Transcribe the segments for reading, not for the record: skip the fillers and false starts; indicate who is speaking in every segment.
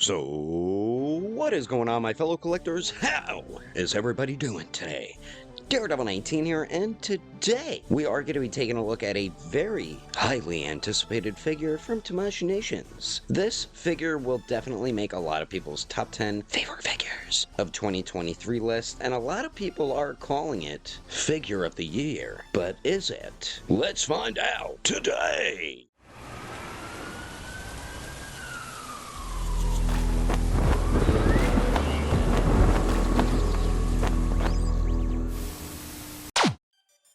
Speaker 1: So, what is going on, my fellow collectors? How is everybody doing today? Daredevil19 here, and today we are going to be taking a look at a very highly anticipated figure from Tamashii Nations. This figure will definitely make a lot of people's top 10 favorite figures of 2023 list, and a lot of people are calling it Figure of the Year. But is it? Let's find out today!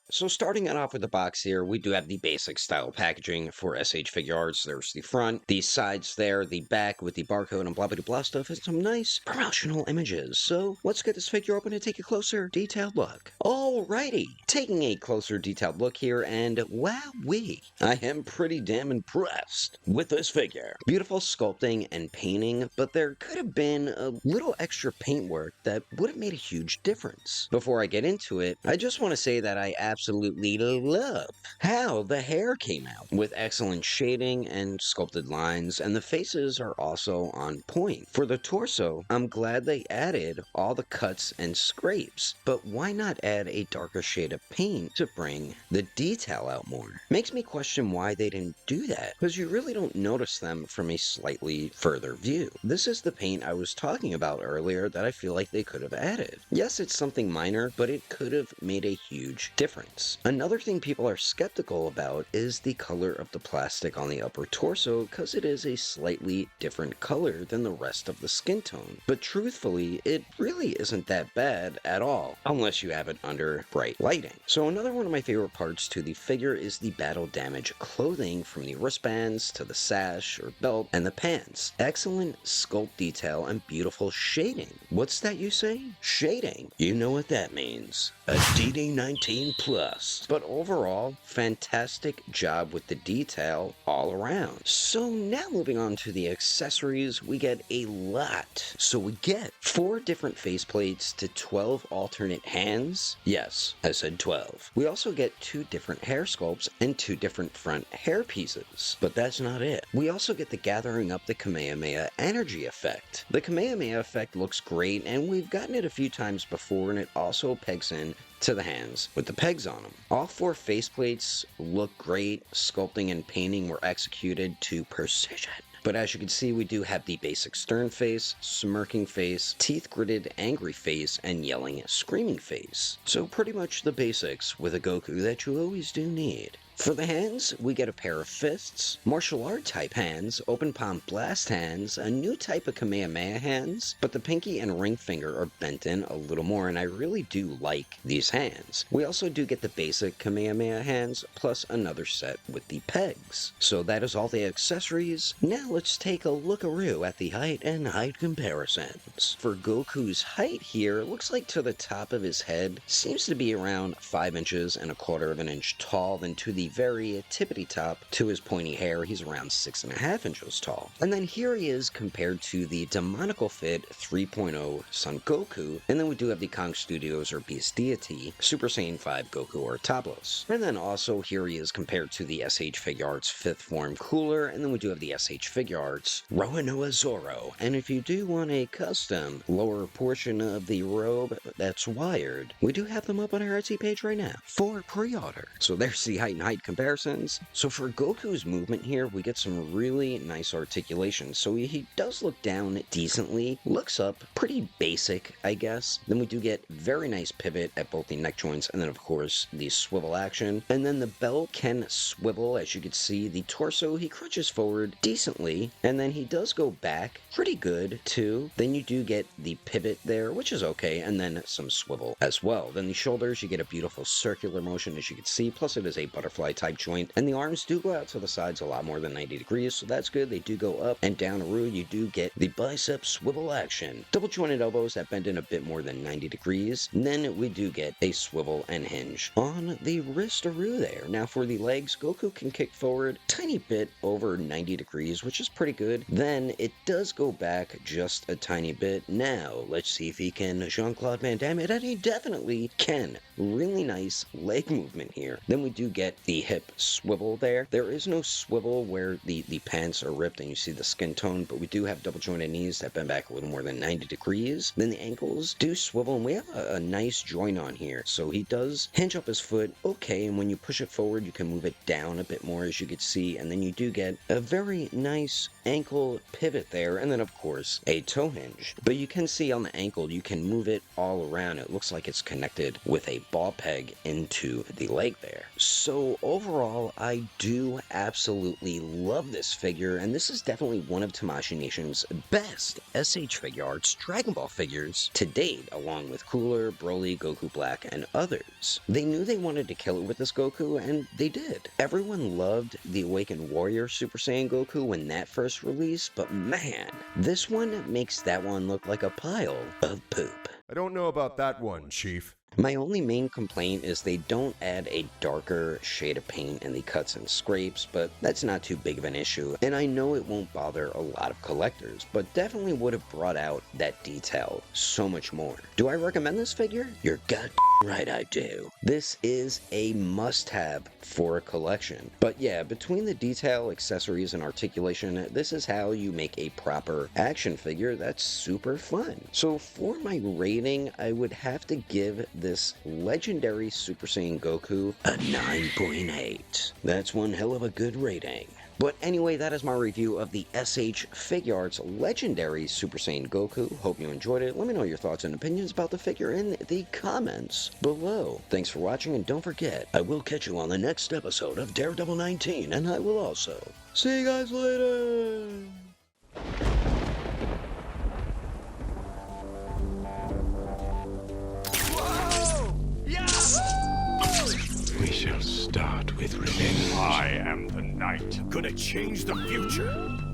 Speaker 1: So starting it off with the box here, we do have the basic style packaging for SH Figuarts. There's the front, the sides there, the back with the barcode and blah blah blah stuff, and some nice promotional images. So let's get this figure open and take a closer detailed look. Alrighty, taking a closer detailed look here, and wowee, I am pretty damn impressed with this figure. Beautiful sculpting and painting, but there could have been a little extra paintwork that would have made a huge difference. Before I get into it, I just want to say that I absolutely love how the hair came out, with excellent shading and sculpted lines, and the faces are also on point. For the torso, I'm glad they added all the cuts and scrapes, but why not add a darker shade of paint to bring the detail out more? Makes me question why they didn't do that, because you really don't notice them from a slightly further view. This is the paint I was talking about earlier that I feel like they could have added. Yes, it's something minor, but it could have made a huge difference. Another thing people are skeptical about is the color of the plastic on the upper torso, because it is a slightly different color than the rest of the skin tone. But truthfully, it really isn't that bad at all, unless you have it under bright lighting. So another one of my favorite parts to the figure is the battle damage clothing, from the wristbands to the sash or belt and the pants. Excellent sculpt detail and beautiful shading. What's that you say? Shading. You know what that means. A DD19 plus. But overall, fantastic job with the detail all around. So now moving on to the accessories, we get a lot. So we get 4 different faceplates to 12 alternate hands. Yes, I said 12. We also get 2 different hair sculpts and 2 different front hair pieces. But that's not it. We also get the gathering up the Kamehameha energy effect. The Kamehameha effect looks great, and we've gotten it a few times before, and it also pegs in to the hands with the pegs on them. All 4 faceplates look great. Sculpting and painting were executed to precision. But as you can see, we do have the basic stern face, smirking face, teeth gritted angry face, and yelling screaming face. So pretty much the basics with a Goku that you always do need. For the hands, we get a pair of fists, martial art type hands, open palm blast hands, a new type of Kamehameha hands, but the pinky and ring finger are bent in a little more, and I really do like these hands. We also do get the basic Kamehameha hands, plus another set with the pegs. So that is all the accessories. Now let's take a lookaroo at the height and height comparisons. For Goku's height here, it looks like to the top of his head seems to be around 5 inches and 1/4 of an inch tall, then to the very tippity top to his pointy hair, he's around 6.5 inches tall. And then here he is compared to the Demonical Fit 3.0 Son Goku, and then we do have the Kong Studios or Beast Deity Super Saiyan 5 Goku or Tablos. And then also here he is compared to the SH Figuarts 5th Form Cooler, and then we do have the SH Figuarts Roanoa Zoro. And if you do want a custom lower portion of the robe that's wired, we do have them up on our Etsy page right now for pre-order. So there's the height and height comparisons. So for Goku's movement here, we get some really nice articulation. So he does look down decently, looks up pretty basic, I guess. Then we do get very nice pivot at both the neck joints, and then of course the swivel action. And then the belt can swivel, as you can see. The torso, he crunches forward decently, and then he does go back pretty good too. Then you do get the pivot there, which is okay, and then some swivel as well. Then the shoulders, you get a beautiful circular motion, as you can see, plus it is a butterfly type joint, and the arms do go out to the sides a lot more than 90 degrees, so that's good. They do go up and down-aroo. You do get the bicep swivel action. Double jointed elbows that bend in a bit more than 90 degrees. And then we do get a swivel and hinge on the wrist-aroo there. Now for the legs, Goku can kick forward a tiny bit over 90 degrees, which is pretty good. Then it does go back just a tiny bit. Now let's see if he can Jean-Claude Van Damme it, and he definitely can. Really nice leg movement here. Then we do get the the hip swivel there. There is no swivel where the pants are ripped and you see the skin tone, but we do have double jointed knees that bend back a little more than 90 degrees. Then the ankles do swivel, and we have a nice joint on here. So he does hinge up his foot, okay, and when you push it forward, you can move it down a bit more, as you can see, and then you do get a very nice ankle pivot there, and then of course a toe hinge. But you can see on the ankle, you can move it all around. It looks like it's connected with a ball peg into the leg there. So overall, I do absolutely love this figure, and this is definitely one of Tamashii Nation's best SH Figuarts Dragon Ball figures to date, along with Cooler, Broly, Goku Black, and others. They knew they wanted to kill it with this Goku, and they did. Everyone loved the Awakened Warrior Super Saiyan Goku when that first released, but man, this one makes that one look like a pile of poop.
Speaker 2: I don't know about that one, Chief.
Speaker 1: My only main complaint is they don't add a darker shade of paint in the cuts and scrapes, but that's not too big of an issue, and I know it won't bother a lot of collectors, but definitely would have brought out that detail so much more. Do I recommend this figure? You're goddamn right I do. This is a must-have for a collection. But yeah, between the detail, accessories, and articulation, this is how you make a proper action figure that's super fun. So for my rating, I would have to give this legendary Super Saiyan Goku a 9.8. That's one hell of a good rating. But anyway, that is my review of the SH Figuarts legendary Super Saiyan Goku. Hope you enjoyed it. Let me know your thoughts and opinions about the figure in the comments below. Thanks for watching, and don't forget, I will catch you on the next episode of Daredevil 19, and I will also see you guys later!
Speaker 3: We shall start with revenge.
Speaker 4: I am the knight.
Speaker 3: Gonna change the future.